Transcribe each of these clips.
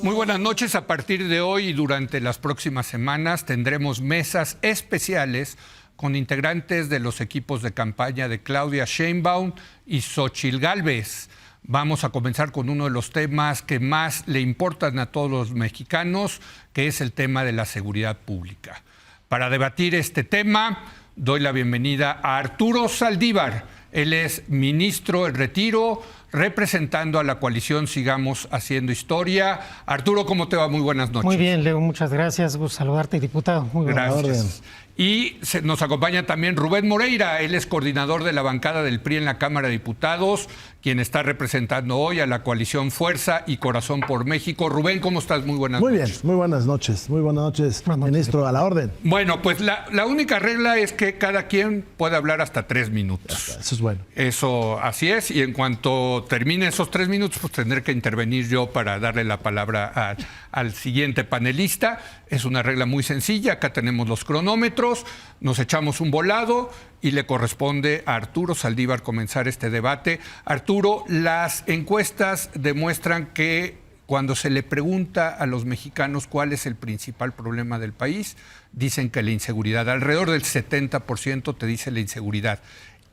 Muy buenas noches. A partir de hoy y durante las próximas semanas tendremos mesas especiales con integrantes de los equipos de campaña de Claudia Sheinbaum y Xóchitl Gálvez. Vamos a comenzar con uno de los temas que más le importan a todos los mexicanos, que es el tema de la seguridad pública. Para debatir este tema, doy la bienvenida a Arturo Saldívar. Él es ministro en retiro, representando a la coalición Sigamos Haciendo Historia. Arturo, ¿cómo te va? Muy buenas noches. Muy bien, Leo, muchas gracias. Gusto saludarte, diputado. Muy buenas Gracias. Y nos acompaña también Rubén Moreira. Él es coordinador de la bancada del PRI en la Cámara de Diputados, quien está representando hoy a la coalición Fuerza y Corazón por México. Rubén, ¿cómo estás? Muy buenas noches. Muy bien, muy buenas noches. Muy buenas noches, ministro, a la orden. Bueno, pues la única regla es que cada quien puede hablar hasta 3 minutos. Eso es bueno. Eso, así es. Y en cuanto termine esos 3 minutos, pues tendré que intervenir yo para darle la palabra al siguiente panelista. Es una regla muy sencilla. Acá tenemos los cronómetros, nos echamos un volado y le corresponde a Arturo Saldívar comenzar este debate. Arturo, las encuestas demuestran que cuando se le pregunta a los mexicanos cuál es el principal problema del país, dicen que la inseguridad. Alrededor del 70% te dice la inseguridad.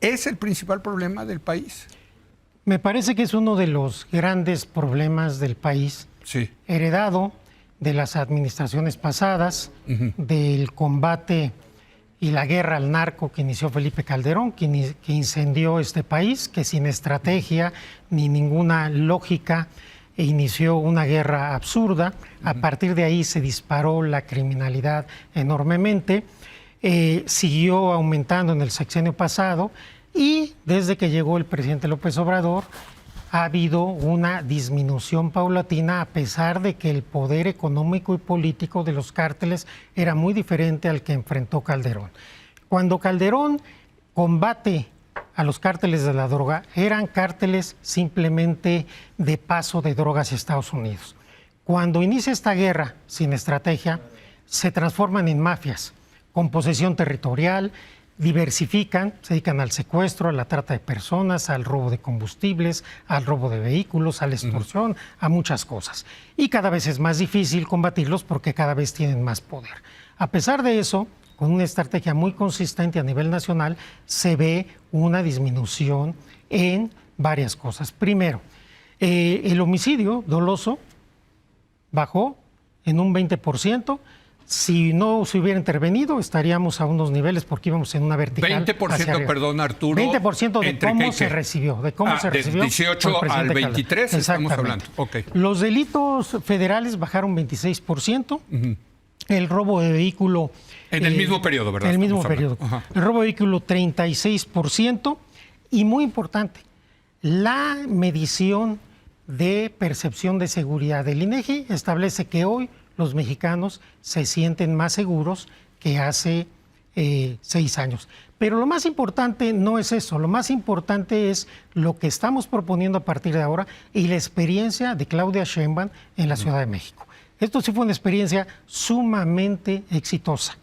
¿Es el principal problema del país? Me parece que es uno de los grandes problemas del país, Sí. heredado de las administraciones pasadas, del combate y la guerra al narco que inició Felipe Calderón, que incendió este país, que sin estrategia ni ninguna lógica inició una guerra absurda. A partir de ahí se disparó la criminalidad enormemente, siguió aumentando en el sexenio pasado y desde que llegó el presidente López Obrador ha habido una disminución paulatina, a pesar de que el poder económico y político de los cárteles era muy diferente al que enfrentó Calderón. Cuando Calderón combate a los cárteles de la droga, eran cárteles simplemente de paso de drogas a Estados Unidos. Cuando inicia esta guerra sin estrategia, se transforman en mafias con posesión territorial, diversifican, se dedican al secuestro, a la trata de personas, al robo de combustibles, al robo de vehículos, a la extorsión, a muchas cosas. Y cada vez es más difícil combatirlos porque cada vez tienen más poder. A pesar de eso, con una estrategia muy consistente a nivel nacional, se ve una disminución en varias cosas. Primero, el homicidio doloso bajó en un 20%. Si no se hubiera intervenido, estaríamos a unos niveles porque íbamos en una vertical. 20%, perdón, Arturo. 20% de cómo se recibió. De cómo se recibió. Del 18 al 23 estamos hablando. Okay. Los delitos federales bajaron 26%. El robo de vehículo. En el mismo periodo, ¿verdad? En el mismo periodo. El robo de vehículo, 36%. Y muy importante, la medición de percepción de seguridad del INEGI establece que hoy los mexicanos se sienten más seguros que hace 6 años. Pero lo más importante no es eso, lo más importante es lo que estamos proponiendo a partir de ahora y la experiencia de Claudia Sheinbaum en la Ciudad de México. Esto sí fue una experiencia sumamente exitosa.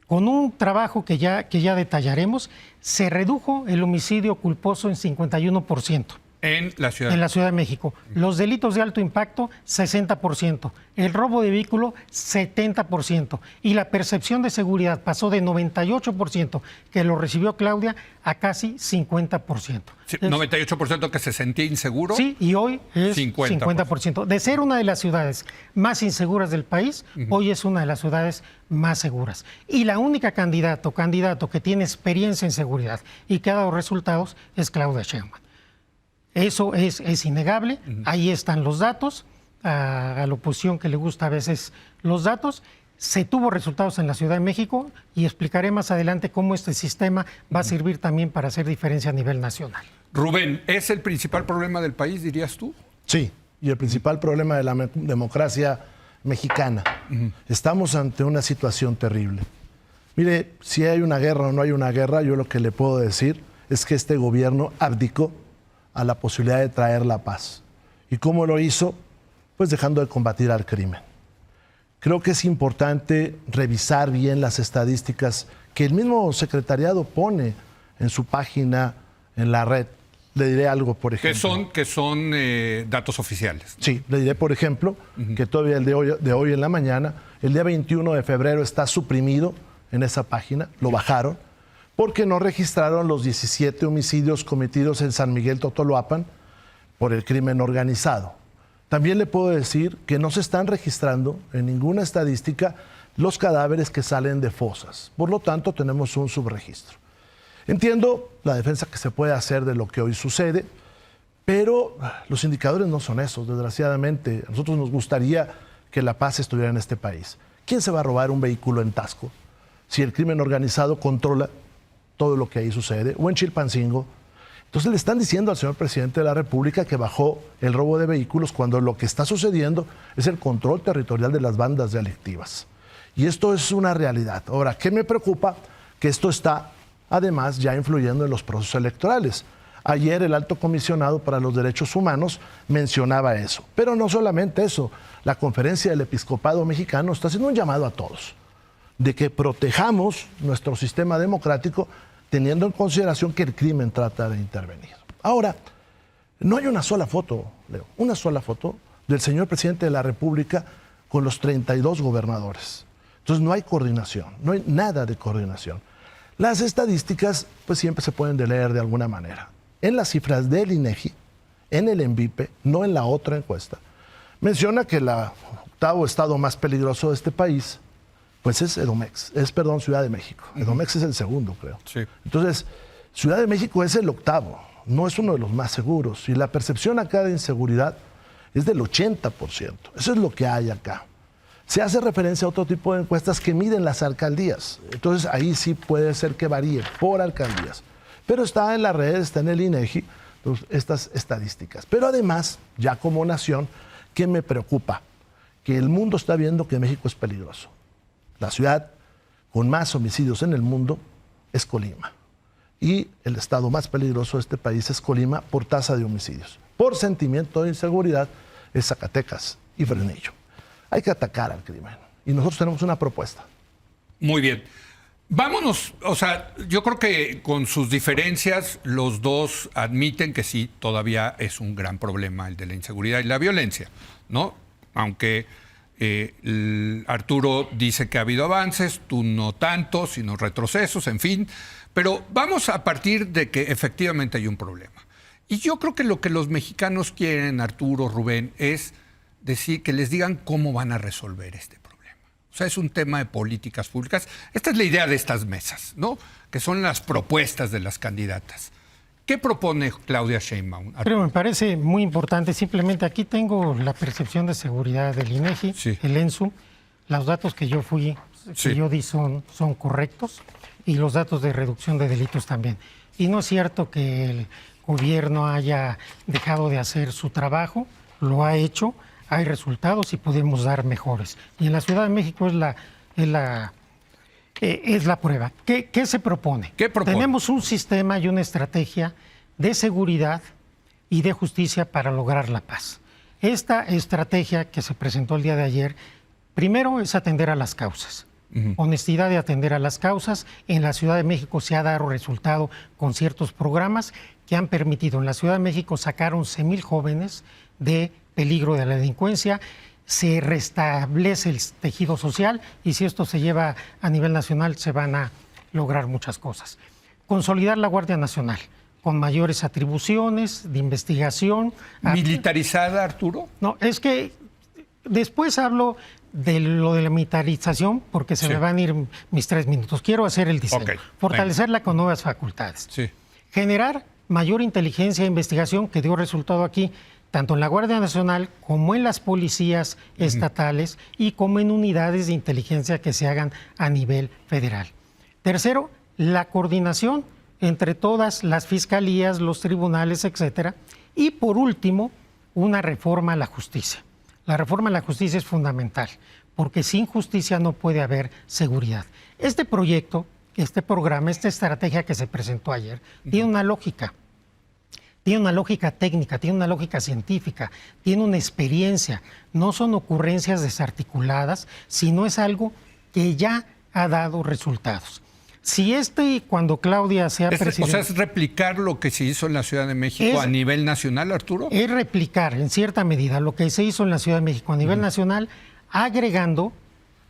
Con un trabajo que ya detallaremos, se redujo el homicidio culposo en 51%. En la Ciudad. En la Ciudad de México. Los delitos de alto impacto, 60%. El robo de vehículo, 70%. Y la percepción de seguridad pasó de 98%, que lo recibió Claudia, a casi 50%. Sí, 98% que se sentía inseguro. Sí, y hoy es 50%. De ser una de las ciudades más inseguras del país, hoy es una de las ciudades más seguras. Y la única candidato que tiene experiencia en seguridad y que ha dado resultados es Claudia Sheinbaum. Eso es innegable, ahí están los datos, a la oposición que le gusta a veces los datos. Se tuvo resultados en la Ciudad de México y explicaré más adelante cómo este sistema va a servir también para hacer diferencia a nivel nacional. Rubén, ¿es el principal problema del país, dirías tú? Sí, y el principal problema de la democracia mexicana. Estamos ante una situación terrible. Mire, si hay una guerra o no hay una guerra, yo lo que le puedo decir es que este gobierno abdicó a la posibilidad de traer la paz. ¿Y cómo lo hizo? Pues dejando de combatir al crimen. Creo que es importante revisar bien las estadísticas que el mismo secretariado pone en su página en la red. Le diré algo, por ejemplo. Que son datos oficiales. Sí, le diré, por ejemplo, que todavía el de hoy en la mañana, el día 21 de febrero está suprimido en esa página, lo bajaron, porque no registraron los 17 homicidios cometidos en San Miguel Totoloapan por el crimen organizado. También le puedo decir que no se están registrando en ninguna estadística los cadáveres que salen de fosas. Por lo tanto, tenemos un subregistro. Entiendo la defensa que se puede hacer de lo que hoy sucede, pero los indicadores no son esos, desgraciadamente. A nosotros nos gustaría que la paz estuviera en este país. ¿Quién se va a robar un vehículo en Taxco si el crimen organizado controla todo lo que ahí sucede? O en Chilpancingo. Entonces le están diciendo al señor presidente de la República que bajó el robo de vehículos cuando lo que está sucediendo es el control territorial de las bandas delictivas. Y esto es una realidad. Ahora, ¿qué me preocupa? Que esto está además ya influyendo en los procesos electorales. Ayer el alto comisionado para los derechos humanos mencionaba eso. Pero no solamente eso, la conferencia del episcopado mexicano está haciendo un llamado a todos de que protejamos nuestro sistema democrático teniendo en consideración que el crimen trata de intervenir. Ahora, no hay una sola foto, Leo, una sola foto del señor presidente de la República con los 32 gobernadores. Entonces no hay coordinación, no hay nada de coordinación. Las estadísticas pues siempre se pueden leer de alguna manera. En las cifras del INEGI, en el ENVIPE, no en la otra encuesta, menciona que el octavo estado más peligroso de este país pues es Ciudad de México. Edomex es el segundo, creo. Sí. Entonces, Ciudad de México es el octavo, no es uno de los más seguros. Y la percepción acá de inseguridad es del 80%. Eso es lo que hay acá. Se hace referencia a otro tipo de encuestas que miden las alcaldías. Entonces, ahí sí puede ser que varíe por alcaldías. Pero está en las redes, está en el INEGI, estas estadísticas. Pero además, ya como nación, ¿qué me preocupa? Que el mundo está viendo que México es peligroso. La ciudad con más homicidios en el mundo es Colima. Y el estado más peligroso de este país es Colima por tasa de homicidios. Por sentimiento de inseguridad es Zacatecas y Fresnillo. Hay que atacar al crimen. Y nosotros tenemos una propuesta. Muy bien. Vámonos, o sea, yo creo que con sus diferencias los dos admiten que sí, todavía es un gran problema el de la inseguridad y la violencia, ¿no? Aunque Arturo dice que ha habido avances, tú no tanto, sino retrocesos, en fin. Pero vamos a partir de que efectivamente hay un problema. Y yo creo que lo que los mexicanos quieren, Arturo, Rubén, es decir, que les digan cómo van a resolver este problema. O sea, es un tema de políticas públicas. Esta es la idea de estas mesas, ¿no? Que son las propuestas de las candidatas. ¿Qué propone Claudia Sheinbaum? Pero me parece muy importante. Simplemente aquí tengo la percepción de seguridad del INEGI, sí, el ENSU. Los datos que yo di son correctos y los datos de reducción de delitos también. Y no es cierto que el gobierno haya dejado de hacer su trabajo, lo ha hecho, hay resultados y podemos dar mejores. Y en la Ciudad de México es la prueba. ¿Qué se propone? ¿Qué propone? Tenemos un sistema y una estrategia de seguridad y de justicia para lograr la paz. Esta estrategia que se presentó el día de ayer, primero es atender a las causas. Honestidad de atender a las causas. En la Ciudad de México se ha dado resultado con ciertos programas que han permitido. En la Ciudad de México sacar 11,000 jóvenes de peligro de la delincuencia. Se restablece el tejido social y si esto se lleva a nivel nacional se van a lograr muchas cosas. Consolidar la Guardia Nacional con mayores atribuciones de investigación. ¿Militarizada, Arturo? No, es que después hablo de lo de la militarización porque se me van a ir mis 3 minutos. Quiero hacer el diseño. Okay. Fortalecerla con nuevas facultades. Sí. Generar mayor inteligencia e investigación que dio resultado aquí, tanto en la Guardia Nacional como en las policías estatales y como en unidades de inteligencia que se hagan a nivel federal. Tercero, la coordinación entre todas las fiscalías, los tribunales, etcétera. Y por último, una reforma a la justicia. La reforma a la justicia es fundamental, porque sin justicia no puede haber seguridad. Este proyecto, este programa, esta estrategia que se presentó ayer, tiene una lógica. Tiene una lógica técnica, tiene una lógica científica, tiene una experiencia. No son ocurrencias desarticuladas, sino es algo que ya ha dado resultados. Si cuando Claudia sea O presidenta... sea, ¿es replicar lo que se hizo en la Ciudad de México a nivel nacional, Arturo? Es replicar, en cierta medida, lo que se hizo en la Ciudad de México a nivel nacional, agregando,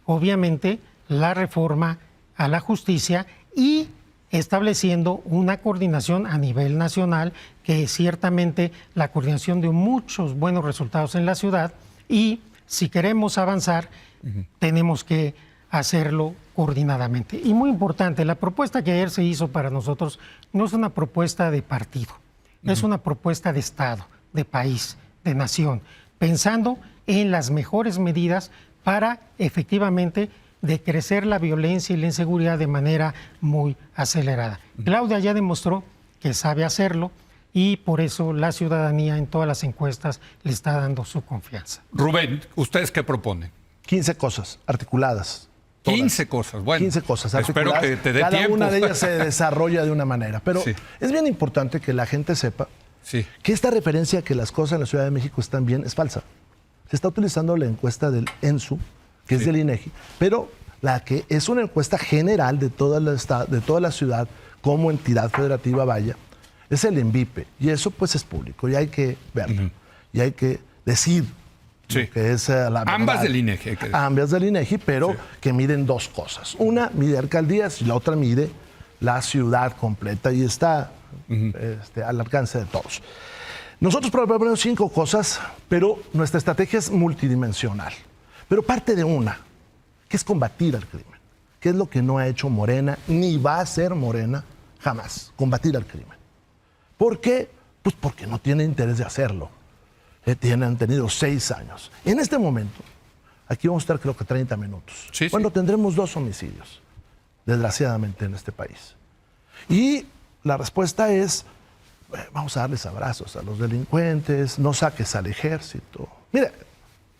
obviamente, la reforma a la justicia y estableciendo una coordinación a nivel nacional, que ciertamente la coordinación dio muchos buenos resultados en la ciudad, y si queremos avanzar, tenemos que hacerlo coordinadamente. Y muy importante, la propuesta que ayer se hizo para nosotros no es una propuesta de partido, es una propuesta de Estado, de país, de nación, pensando en las mejores medidas para efectivamente decrecer la violencia y la inseguridad de manera muy acelerada. Claudia ya demostró que sabe hacerlo y por eso la ciudadanía en todas las encuestas le está dando su confianza. Rubén, ¿ustedes qué proponen? 15 cosas articuladas. Todas. 15 cosas, bueno. 15 cosas espero articuladas. que te dé Cada tiempo. una de ellas se desarrolla de una manera. Pero Sí. es bien importante que la gente sepa Sí. que esta referencia a que las cosas en la Ciudad de México están bien es falsa. Se está utilizando la encuesta del ENSU, que es del INEGI, pero la que es una encuesta general de toda la ciudad como entidad federativa, vaya, es el ENVIPE. Y eso pues es público y hay que verlo. Y hay que decir Sí. que es la verdad. Ambas del INEGI. hay que decir. Ambas del INEGI, pero que miden dos cosas. Una mide alcaldías y la otra mide la ciudad completa y está al alcance de todos. Nosotros proponemos 5 cosas, pero nuestra estrategia es multidimensional. Pero parte de una, que es combatir al crimen, que es lo que no ha hecho Morena, ni va a hacer Morena jamás, combatir al crimen. ¿Por qué? Pues porque no tiene interés de hacerlo. Han tenido 6 años. En este momento, aquí vamos a estar creo que 30 minutos. Sí, Bueno, sí. tendremos 2 homicidios, desgraciadamente, en este país. Y la respuesta es, vamos a darles abrazos a los delincuentes, no saques al ejército. Mire,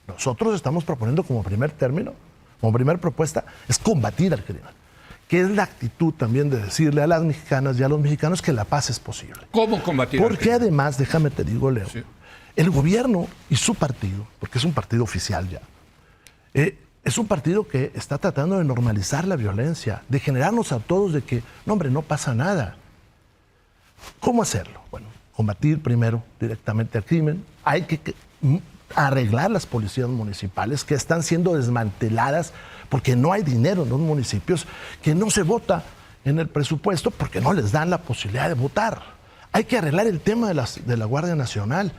nosotros estamos proponiendo como primer término, como primera propuesta, es combatir al crimen, que es la actitud también de decirle a las mexicanas y a los mexicanos que la paz es posible. ¿Cómo combatir al Porque crimen? además, déjame te digo, Leo, Sí. el gobierno y su partido, porque es un partido oficial ya, es un partido que está tratando de normalizar la violencia, de generarnos a todos de que, no hombre, no pasa nada. ¿Cómo hacerlo? Bueno, combatir primero directamente al crimen. Hay que arreglar las policías municipales que están siendo desmanteladas porque no hay dinero en los municipios, que no se vota en el presupuesto porque no les dan la posibilidad de votar. Hay que arreglar el tema de la Guardia Nacional,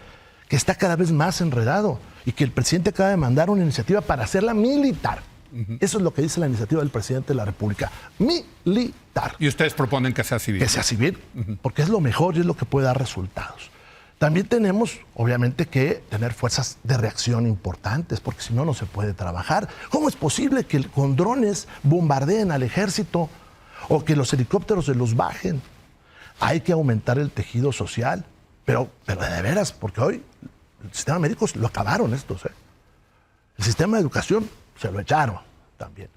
que está cada vez más enredado y que el presidente acaba de mandar una iniciativa para hacerla militar. Eso es lo que dice la iniciativa del presidente de la República. Militar. Y ustedes proponen que sea civil. Que sea civil, porque es lo mejor y es lo que puede dar resultados. También tenemos, obviamente, que tener fuerzas de reacción importantes, porque si no, no se puede trabajar. ¿Cómo es posible que con drones bombardeen al ejército o que los helicópteros se los bajen? Hay que aumentar el tejido social, pero de veras, porque hoy el sistema médico lo acabaron estos. El sistema de educación se lo echaron también.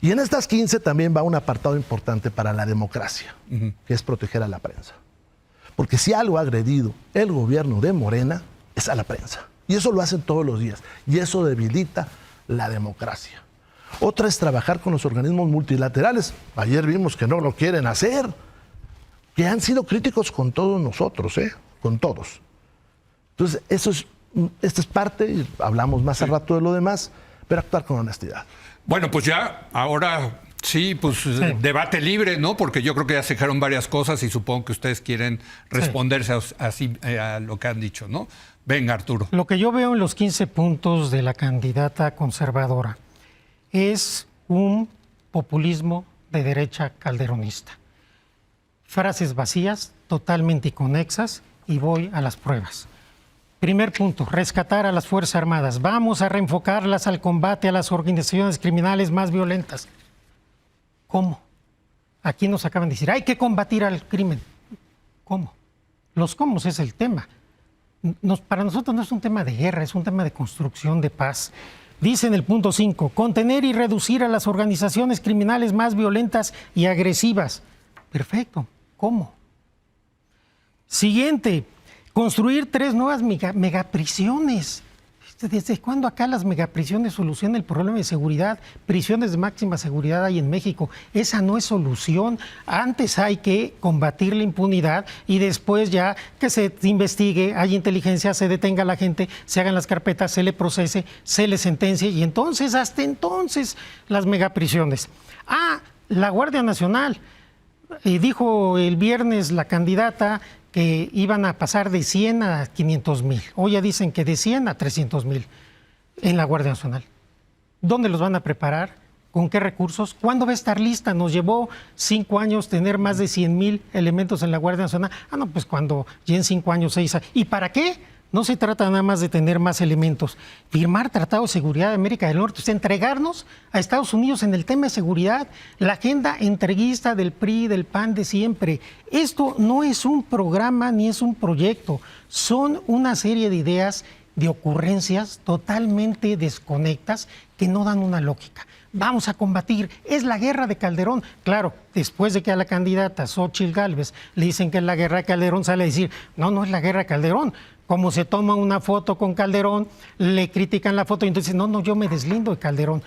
Y en estas 15 también va un apartado importante para la democracia, que es proteger a la prensa. Porque si algo ha agredido el gobierno de Morena es a la prensa. Y eso lo hacen todos los días. Y eso debilita la democracia. Otra es trabajar con los organismos multilaterales. Ayer vimos que no lo quieren hacer. Que han sido críticos con todos nosotros, con todos. Entonces, esta es parte, y hablamos más al rato de lo demás, pero actuar con honestidad. Bueno, pues ya, ahora sí, pues debate libre, ¿no? Porque yo creo que ya se dijeron varias cosas y supongo que ustedes quieren responderse así a lo que han dicho, ¿no? Venga, Arturo. Lo que yo veo en los 15 puntos de la candidata conservadora es un populismo de derecha calderonista. Frases vacías, totalmente inconexas, y voy a las pruebas. Primer punto, rescatar a las Fuerzas Armadas. Vamos a reenfocarlas al combate a las organizaciones criminales más violentas. ¿Cómo? Aquí nos acaban de decir, hay que combatir al crimen. ¿Cómo? Los cómo es el tema. Para nosotros no es un tema de guerra, es un tema de construcción de paz. Dice en el punto 5, contener y reducir a las organizaciones criminales más violentas y agresivas. Perfecto. ¿Cómo? Siguiente, construir 3 nuevas megaprisiones. ¿Desde cuándo acá las megaprisiones solucionan el problema de seguridad? Prisiones de máxima seguridad hay en México. Esa no es solución. Antes hay que combatir la impunidad y después ya que se investigue, hay inteligencia, se detenga a la gente, se hagan las carpetas, se le procese, se le sentencie y entonces, hasta entonces, las megaprisiones. La Guardia Nacional. Dijo el viernes la candidata que iban a pasar de 100 a 500,000. Hoy ya dicen que de 100 a 300,000 en la Guardia Nacional. ¿Dónde los van a preparar? ¿Con qué recursos? ¿Cuándo va a estar lista? Nos llevó 5 años tener más de 100,000 elementos en la Guardia Nacional. No, pues cuando ya en 5 años, 6 años. ¿Y para qué? No se trata nada más de tener más elementos. Firmar Tratado de Seguridad de América del Norte, entregarnos a Estados Unidos en el tema de seguridad, la agenda entreguista del PRI, del PAN de siempre. Esto no es un programa ni es un proyecto, son una serie de ideas, de ocurrencias totalmente desconectas que no dan una lógica. Vamos a combatir, es la guerra de Calderón. Claro, después de que a la candidata Xóchitl Gálvez le dicen que es la guerra de Calderón, sale a decir, no es la guerra de Calderón. Como se toma una foto con Calderón, le critican la foto y entonces, no, yo me deslindo de Calderón.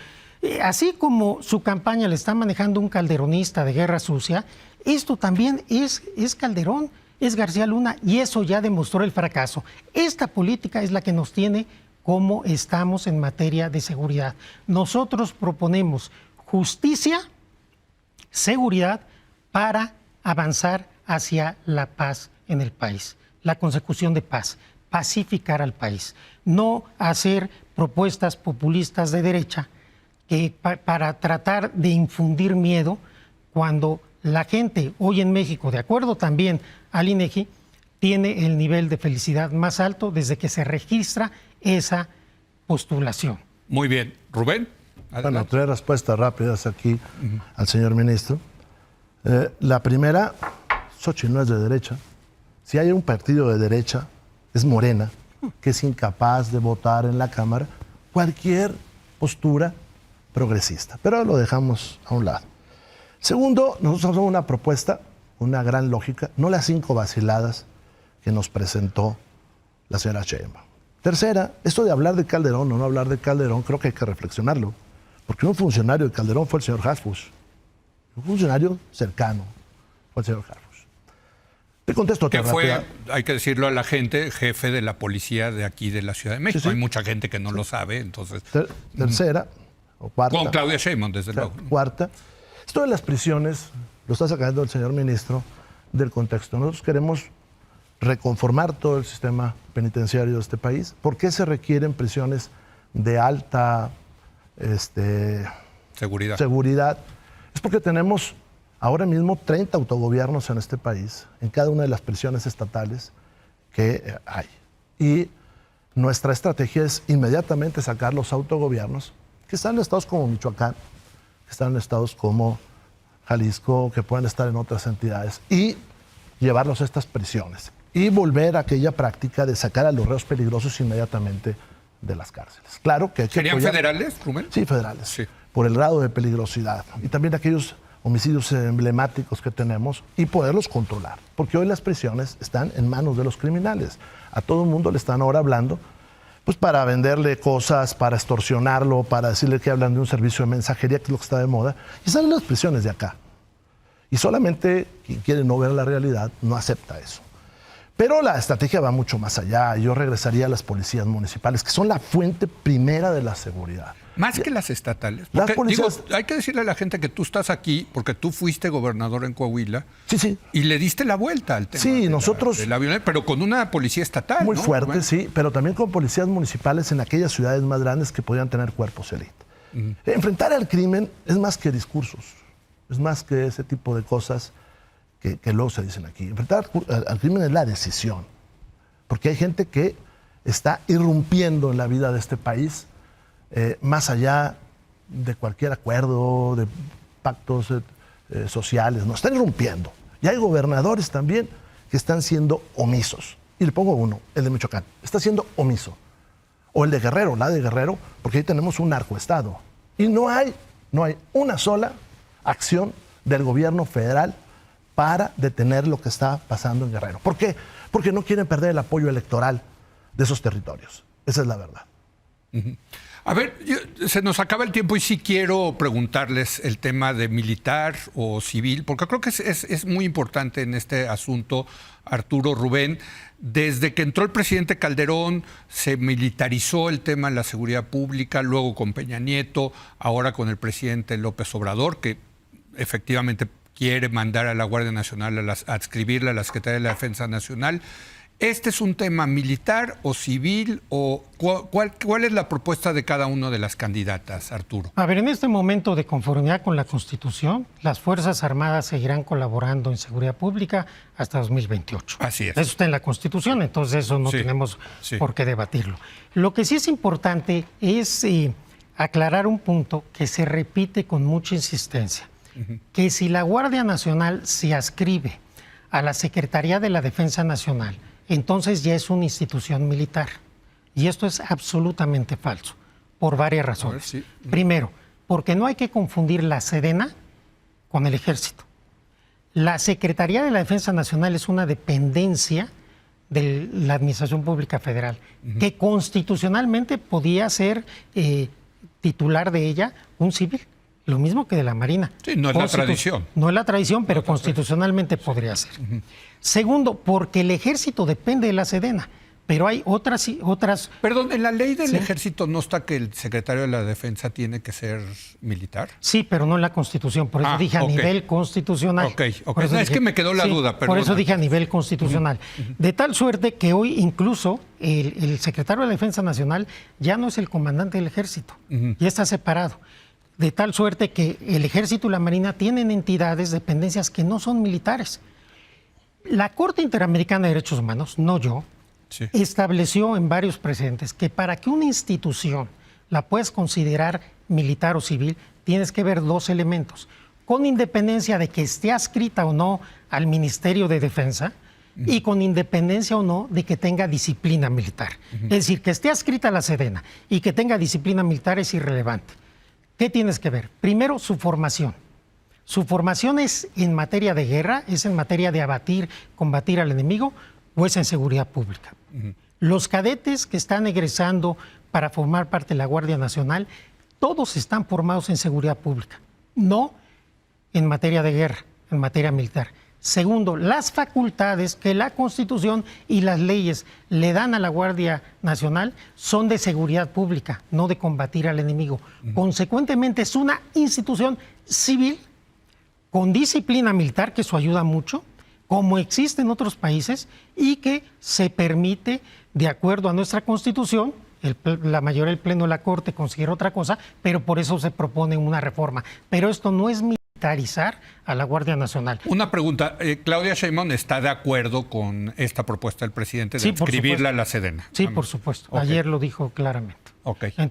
Así como su campaña le está manejando un calderonista de guerra sucia, esto también es Calderón, es García Luna, y eso ya demostró el fracaso. Esta política es la que nos tiene como estamos en materia de seguridad. Nosotros proponemos justicia, seguridad, para avanzar hacia la paz en el país, la consecución de paz, pacificar al país, no hacer propuestas populistas de derecha que para tratar de infundir miedo cuando la gente hoy en México, de acuerdo también al INEGI, tiene el nivel de felicidad más alto desde que se registra esa postulación. Muy bien. Rubén. Bueno, 3 respuestas rápidas aquí al señor ministro. La primera, Xóchitl no es de derecha. Si hay un partido de derecha, es Morena, que es incapaz de votar en la Cámara cualquier postura progresista. Pero lo dejamos a un lado. Segundo, nosotros hacemos una propuesta, una gran lógica, no las 5 vaciladas que nos presentó la señora Sheinbaum. Tercera, esto de hablar de Calderón o no hablar de Calderón, creo que hay que reflexionarlo. Porque un funcionario de Calderón fue el señor Hasbush. Un funcionario cercano fue el señor Hasbush. Te contesto otra que fue, rápida. hay que decirlo a la gente, jefe de la policía de aquí de la Ciudad de México. Sí. Hay mucha gente que no lo sabe, entonces... Tercera o cuarta. Con Claudia Sheinbaum, desde luego. Cuarta. Esto de las prisiones lo está sacando el señor ministro del contexto. Nosotros queremos reconformar todo el sistema penitenciario de este país. ¿Por qué se requieren prisiones de alta seguridad? Es porque tenemos ahora mismo 30 autogobiernos en este país, en cada una de las prisiones estatales que hay. Y nuestra estrategia es inmediatamente sacar los autogobiernos que están en estados como Michoacán, que están en estados como Jalisco, que pueden estar en otras entidades, y llevarlos a estas prisiones. Y volver a aquella práctica de sacar a los reos peligrosos inmediatamente de las cárceles. Claro que hay que ¿Serían federales, Rubén? Sí, federales. Sí. Por el grado de peligrosidad. Y también aquellos homicidios emblemáticos que tenemos y poderlos controlar. Porque hoy las prisiones están en manos de los criminales. A todo el mundo le están ahora hablando pues para venderle cosas, para extorsionarlo, para decirle que hablan de un servicio de mensajería, que es lo que está de moda. Y salen las prisiones de acá. Y solamente quien quiere no ver la realidad no acepta eso. Pero la estrategia va mucho más allá. Yo regresaría a las policías municipales, que son la fuente primera de la seguridad. Más que las estatales. Las Porque, policías... hay que decirle a la gente que tú estás aquí porque tú fuiste gobernador en Coahuila. Sí. Y le diste la vuelta al tema de la violencia, pero con una policía estatal. Muy ¿no? fuerte, Bueno. sí, pero también con policías municipales en aquellas ciudades más grandes que podían tener cuerpos élite. Enfrentar al crimen es más que discursos, es más que ese tipo de cosas que luego se dicen aquí. Enfrentar al crimen es la decisión, porque hay gente que está irrumpiendo en la vida de este país más allá de cualquier acuerdo, de pactos sociales, no, están irrumpiendo. Y hay gobernadores también que están siendo omisos. Y le pongo uno, el de Michoacán, está siendo omiso. O el de Guerrero, la de Guerrero, porque ahí tenemos un narcoestado. Y no hay una sola acción del gobierno federal para detener lo que está pasando en Guerrero. ¿Por qué? Porque no quieren perder el apoyo electoral de esos territorios. Esa es la verdad. A ver, se nos acaba el tiempo y sí quiero preguntarles el tema de militar o civil, porque creo que es muy importante en este asunto, Arturo, Rubén. Desde que entró el presidente Calderón se militarizó el tema de la seguridad pública, luego con Peña Nieto, ahora con el presidente López Obrador, que efectivamente quiere mandar a la Guardia Nacional a adscribirla a la Secretaría de la Defensa Nacional. ¿Este es un tema militar o civil o cuál es la propuesta de cada una de las candidatas, Arturo? A ver, en este momento, de conformidad con la Constitución, las Fuerzas Armadas seguirán colaborando en seguridad pública hasta 2028. Así es. Eso está en la Constitución, entonces eso no tenemos por qué debatirlo. Lo que sí es importante es aclarar un punto que se repite con mucha insistencia, que si la Guardia Nacional se adscribe a la Secretaría de la Defensa Nacional, entonces ya es una institución militar. Y esto es absolutamente falso, por varias razones. Primero, porque no hay que confundir la Sedena con el Ejército. La Secretaría de la Defensa Nacional es una dependencia de la Administración Pública Federal, que constitucionalmente podía ser titular de ella un civil. Lo mismo que de la Marina. Sí, no es la tradición. No es la tradición, pero constitucionalmente podría ser. Segundo, porque el Ejército depende de la Sedena, pero hay otras... Perdón, ¿en la ley del Ejército no está que el secretario de la Defensa tiene que ser militar? Sí, pero no en la Constitución, por eso dije a nivel constitucional. Es que me quedó la duda, perdón. Por eso dije a nivel constitucional. De tal suerte que hoy incluso el secretario de la Defensa Nacional ya no es el comandante del Ejército, ya está separado. De tal suerte que el Ejército y la Marina tienen entidades, dependencias que no son militares. La Corte Interamericana de Derechos Humanos, no yo, estableció en varios precedentes que para que una institución la puedas considerar militar o civil, tienes que ver dos elementos. Con independencia de que esté adscrita o no al Ministerio de Defensa y con independencia o no de que tenga disciplina militar. Es decir, que esté adscrita a la Sedena y que tenga disciplina militar es irrelevante. ¿Qué tienes que ver? Primero, su formación. Su formación es en materia de guerra, es en materia de combatir al enemigo o es en seguridad pública. Los cadetes que están egresando para formar parte de la Guardia Nacional, todos están formados en seguridad pública, no en materia de guerra, en materia militar. Segundo, las facultades que la Constitución y las leyes le dan a la Guardia Nacional son de seguridad pública, no de combatir al enemigo. Consecuentemente, es una institución civil con disciplina militar, que eso ayuda mucho, como existe en otros países, y que se permite, de acuerdo a nuestra Constitución, la mayoría del Pleno de la Corte considera otra cosa, pero por eso se propone una reforma. Pero esto no es militarizar a la Guardia Nacional. Una pregunta, ¿Claudia Sheinbaum está de acuerdo con esta propuesta del presidente de adscribirla a la Sedena? Sí, por supuesto. Ayer lo dijo claramente.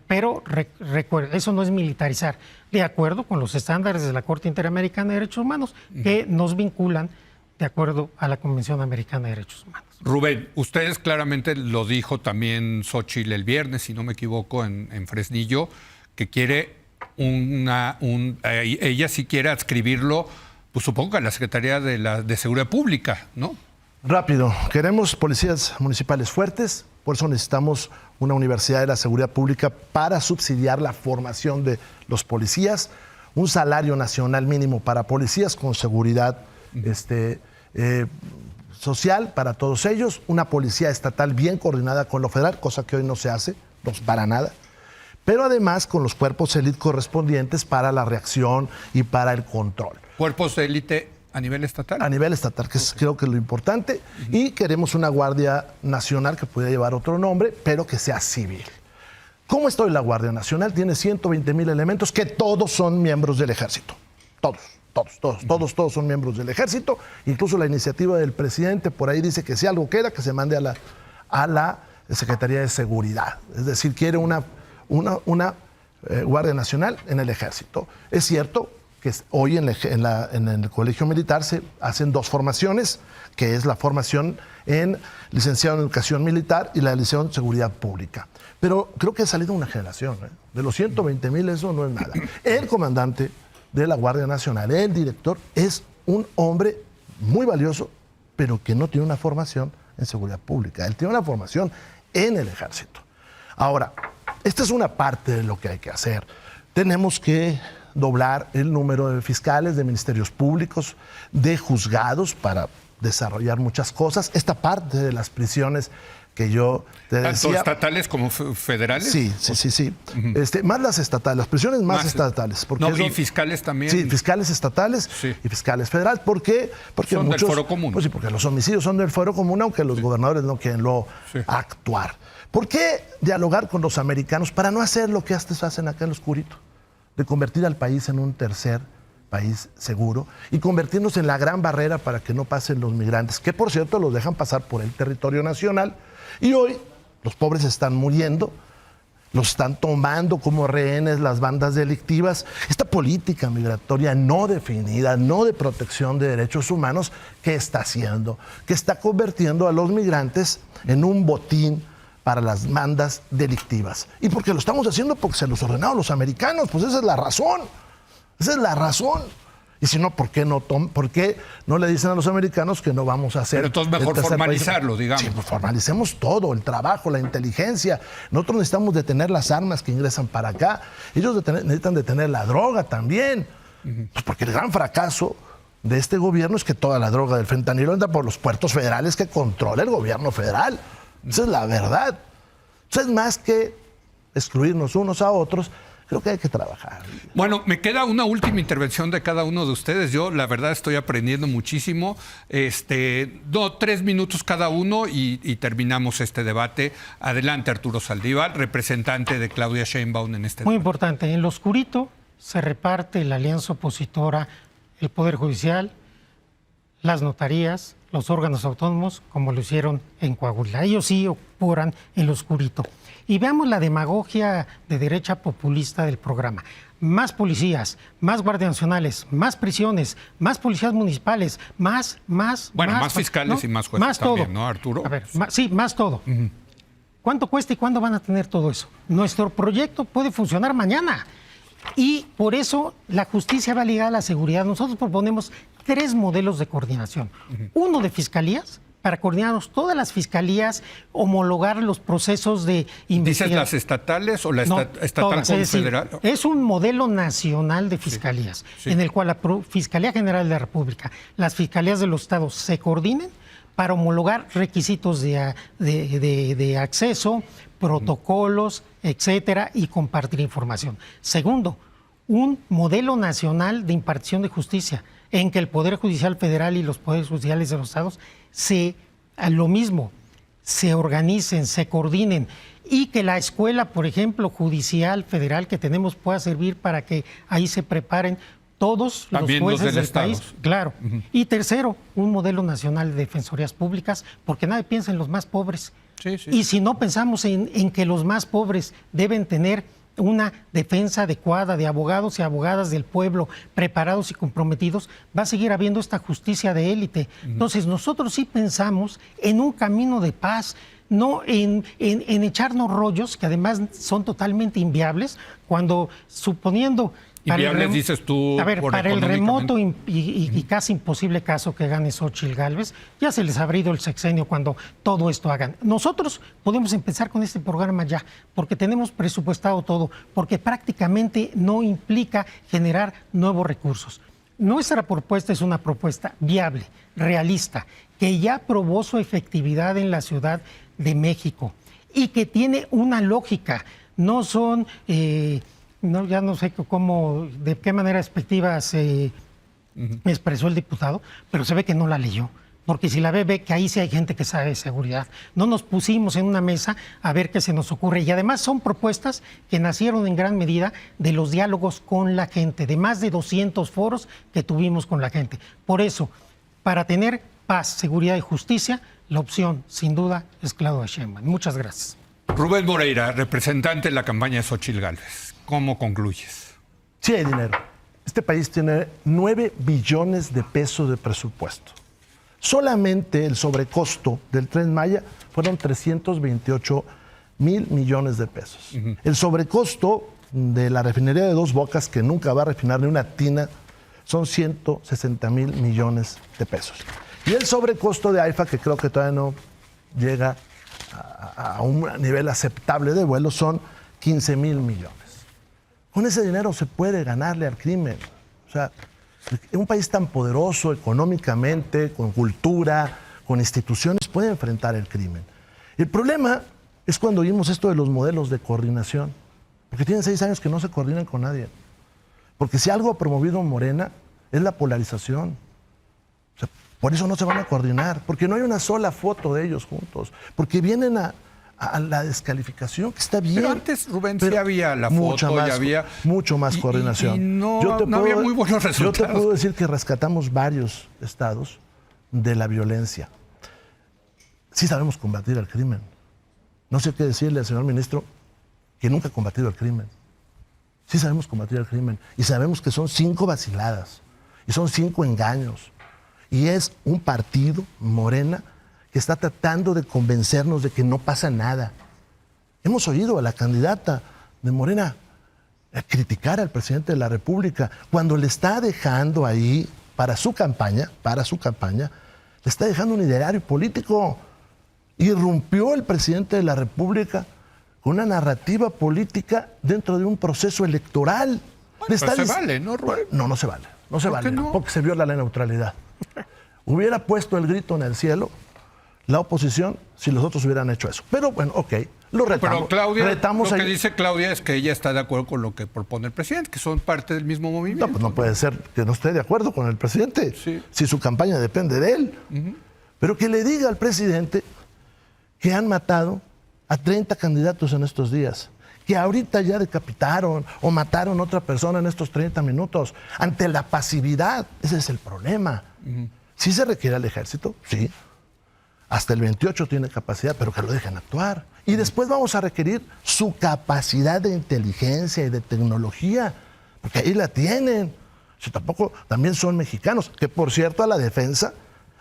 Pero recuerda, eso no es militarizar, de acuerdo con los estándares de la Corte Interamericana de Derechos Humanos, que nos vinculan de acuerdo a la Convención Americana de Derechos Humanos. Rubén, ustedes claramente lo dijo también Xóchitl el viernes, si no me equivoco, en Fresnillo, que quiere ella sí quiere adscribirlo, pues supongo que a la Secretaría de Seguridad Pública, ¿no? Rápido, queremos policías municipales fuertes, por eso necesitamos una universidad de la seguridad pública para subsidiar la formación de los policías, un salario nacional mínimo para policías con seguridad social para todos ellos, una policía estatal bien coordinada con lo federal, cosa que hoy no se hace, no para nada, pero además con los cuerpos élite correspondientes para la reacción y para el control. ¿Cuerpos de élite a nivel estatal? A nivel estatal, que es creo que es lo importante, y queremos una Guardia Nacional que pueda llevar otro nombre, pero que sea civil. ¿Cómo está hoy la Guardia Nacional? Tiene 120,000 elementos que todos son miembros del Ejército, todos son miembros del Ejército. Incluso la iniciativa del presidente por ahí dice que si algo queda, que se mande a la Secretaría de Seguridad. Es decir, quiere una Guardia Nacional en el Ejército. Es cierto que hoy en el Colegio Militar se hacen dos formaciones, que es la formación en licenciado en Educación Militar y la licenciado en Seguridad Pública. Pero creo que ha salido una generación, ¿eh? De los 120,000 eso no es nada. El comandante de la Guardia Nacional, el director, es un hombre muy valioso, pero que no tiene una formación en seguridad pública. Él tiene una formación en el Ejército. Ahora, esta es una parte de lo que hay que hacer. Tenemos que doblar el número de fiscales, de ministerios públicos, de juzgados para desarrollar muchas cosas. Esta parte de las prisiones que yo te decía... ¿Tanto estatales como federales? Sí. Más las estatales, las prisiones más estatales. Porque ¿y fiscales también? Sí, fiscales estatales y fiscales federales. ¿Por qué? Porque son del fuero común. Pues sí, porque los homicidios son del fuero común, aunque los gobernadores no quieren actuar. ¿Por qué dialogar con los americanos para no hacer lo que hacen acá en lo oscurito? De convertir al país en un tercer país seguro y convertirnos en la gran barrera para que no pasen los migrantes, que por cierto los dejan pasar por el territorio nacional. Y hoy los pobres están muriendo, los están tomando como rehenes las bandas delictivas. Esta política migratoria no definida, no de protección de derechos humanos, ¿qué está haciendo? Que está convirtiendo a los migrantes en un botín para las bandas delictivas. ¿Y por qué lo estamos haciendo? Porque se los ordenaron los americanos, pues esa es la razón. Esa es la razón. Y si no, ¿por qué no le dicen a los americanos que no vamos a hacer? Pero entonces mejor formalizarlo, digamos. Sí, pues formalicemos todo, el trabajo, la inteligencia. Nosotros necesitamos detener las armas que ingresan para acá. Ellos necesitan detener la droga también. Pues porque el gran fracaso de este gobierno es que toda la droga del fentanilo anda por los puertos federales que controla el gobierno federal. Esa es la verdad. Entonces, más que excluirnos unos a otros, creo que hay que trabajar. Bueno, me queda una última intervención de cada uno de ustedes. Yo, la verdad, estoy aprendiendo muchísimo. 3 minutos cada uno y terminamos este debate. Adelante, Arturo Saldívar, representante de Claudia Sheinbaum en este debate. Muy importante. En lo oscurito se reparte la alianza opositora, el Poder Judicial, las notarías, los órganos autónomos, como lo hicieron en Coahuila. Ellos sí operan en lo oscurito. Y veamos la demagogia de derecha populista del programa. Más policías, más guardias nacionales, más prisiones, más policías municipales, más fiscales, ¿no? Y más jueces más también, todo. ¿no, Arturo? A ver, más todo. ¿Cuánto cuesta y cuándo van a tener todo eso? Nuestro proyecto puede funcionar mañana. Y por eso la justicia va ligada a la seguridad. Nosotros proponemos 3 modelos de coordinación. Uno de fiscalías, para coordinarnos todas las fiscalías, homologar los procesos de investigación. ¿Dices las estatales o la estatal todas, con es decir, federal? Es un modelo nacional de fiscalías, en el cual la Fiscalía General de la República, las fiscalías de los estados se coordinen para homologar requisitos de acceso, protocolos, etcétera, y compartir información. Segundo, un modelo nacional de impartición de justicia, en que el Poder Judicial Federal y los Poderes Judiciales de los estados se organicen, se coordinen, y que la escuela, por ejemplo, judicial federal que tenemos pueda servir para que ahí se preparen todos los jueces del país. Claro. Y tercero, un modelo nacional de defensorías públicas, porque nadie piensa en los más pobres. Y si no pensamos en que los más pobres deben tener una defensa adecuada de abogados y abogadas del pueblo preparados y comprometidos, va a seguir habiendo esta justicia de élite. Entonces, nosotros sí pensamos en un camino de paz, no en echarnos rollos que además son totalmente inviables, cuando suponiendo... Inviables, dices tú. A ver, para el remoto y casi imposible caso que gane Xóchitl Gálvez, ya se les ha abrido el sexenio cuando todo esto hagan. Nosotros podemos empezar con este programa ya, porque tenemos presupuestado todo, porque prácticamente no implica generar nuevos recursos. Nuestra propuesta es una propuesta viable, realista, que ya probó su efectividad en la Ciudad de México y que tiene una lógica. No son... ya no sé de qué manera despectiva se expresó el diputado, pero se ve que no la leyó. Porque si la ve que ahí sí hay gente que sabe de seguridad. No nos pusimos en una mesa a ver qué se nos ocurre. Y además son propuestas que nacieron en gran medida de los diálogos con la gente, de más de 200 foros que tuvimos con la gente. Por eso, para tener paz, seguridad y justicia, la opción, sin duda, es Claudia Sheinbaum. Muchas gracias. Rubén Moreira, representante de la campaña de Xóchitl Gálvez. ¿Cómo concluyes? Sí hay dinero. Este país tiene 9 billones de pesos de presupuesto. Solamente el sobrecosto del Tren Maya fueron 328 mil millones de pesos. El sobrecosto de la refinería de Dos Bocas, que nunca va a refinar ni una tina, son 160 mil millones de pesos. Y el sobrecosto de AIFA, que creo que todavía no llega a un nivel aceptable de vuelo, son 15,000 millones. Con ese dinero se puede ganarle al crimen. O sea, un país tan poderoso económicamente, con cultura, con instituciones, puede enfrentar el crimen. El problema es cuando vimos esto de los modelos de coordinación, porque tienen 6 años que no se coordinan con nadie. Porque si algo ha promovido Morena es la polarización. O sea, por eso no se van a coordinar, porque no hay una sola foto de ellos juntos, porque vienen a la descalificación, que está bien. Pero antes, Rubén, sí había la foto, más, ya había... mucho más coordinación. Y no había muy buenos resultados. Yo te puedo decir que rescatamos varios estados de la violencia. Sí sabemos combatir el crimen. No sé qué decirle al señor ministro que nunca ha combatido el crimen. Sí sabemos combatir el crimen y sabemos que son 5 vaciladas y son 5 engaños. Y es un partido, Morena, que está tratando de convencernos de que no pasa nada. Hemos oído a la candidata de Morena criticar al presidente de la República cuando le está dejando ahí, para su campaña, le está dejando un ideario político. Irrumpió el presidente de la República con una narrativa política dentro de un proceso electoral. Bueno, pero se vale, ¿no, Rubén? No se vale. No se vale, no? porque se viola la neutralidad. Hubiera puesto el grito en el cielo la oposición si los otros hubieran hecho eso. Pero bueno, ok, lo retamos. Pero Claudia, retamos lo que dice Claudia es que ella está de acuerdo con lo que propone el presidente, que son parte del mismo movimiento. No, pues no puede ser que no esté de acuerdo con el presidente, sí, si su campaña depende de él. Pero que le diga al presidente que han matado a 30 candidatos en estos días, que ahorita ya decapitaron o mataron a otra persona en estos 30 minutos, ante la pasividad. Ese es el problema. ¿Sí se requiere al ejército? Sí. Hasta el 28 tiene capacidad, pero que lo dejen actuar. Y después vamos a requerir su capacidad de inteligencia y de tecnología, porque ahí la tienen. Si también son mexicanos, que por cierto a la defensa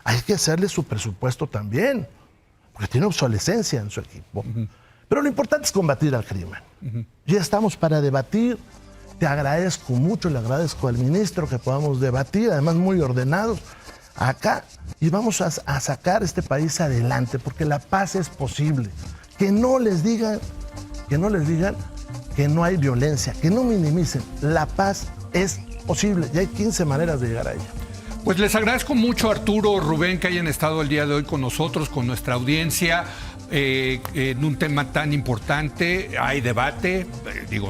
hay que hacerle su presupuesto también, porque tiene obsolescencia en su equipo. Pero lo importante es combatir al crimen. Ya estamos para debatir. Te agradezco mucho, le agradezco al ministro que podamos debatir, además muy ordenados, acá, y vamos a sacar este país adelante, porque la paz es posible. Que no les digan que no hay violencia, que no minimicen. La paz es posible y hay 15 maneras de llegar a ella. Pues les agradezco mucho, Arturo, Rubén, que hayan estado el día de hoy con nosotros, con nuestra audiencia, en un tema tan importante. Hay debate,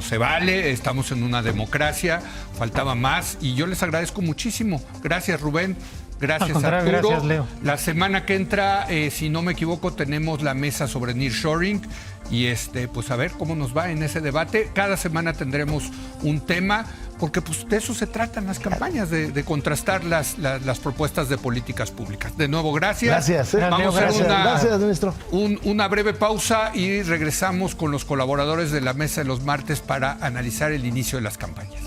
se vale, estamos en una democracia, faltaba más, y yo les agradezco muchísimo. Gracias, Rubén. Gracias, Arturo. Gracias, Leo. La semana que entra, si no me equivoco, tenemos la mesa sobre nearshoring y pues a ver cómo nos va en ese debate. Cada semana tendremos un tema, porque pues de eso se tratan las campañas, de contrastar las propuestas de políticas públicas. De nuevo, gracias. Gracias. Vamos a hacer gracias, ministro. Una breve pausa y regresamos con los colaboradores de la mesa de los martes para analizar el inicio de las campañas.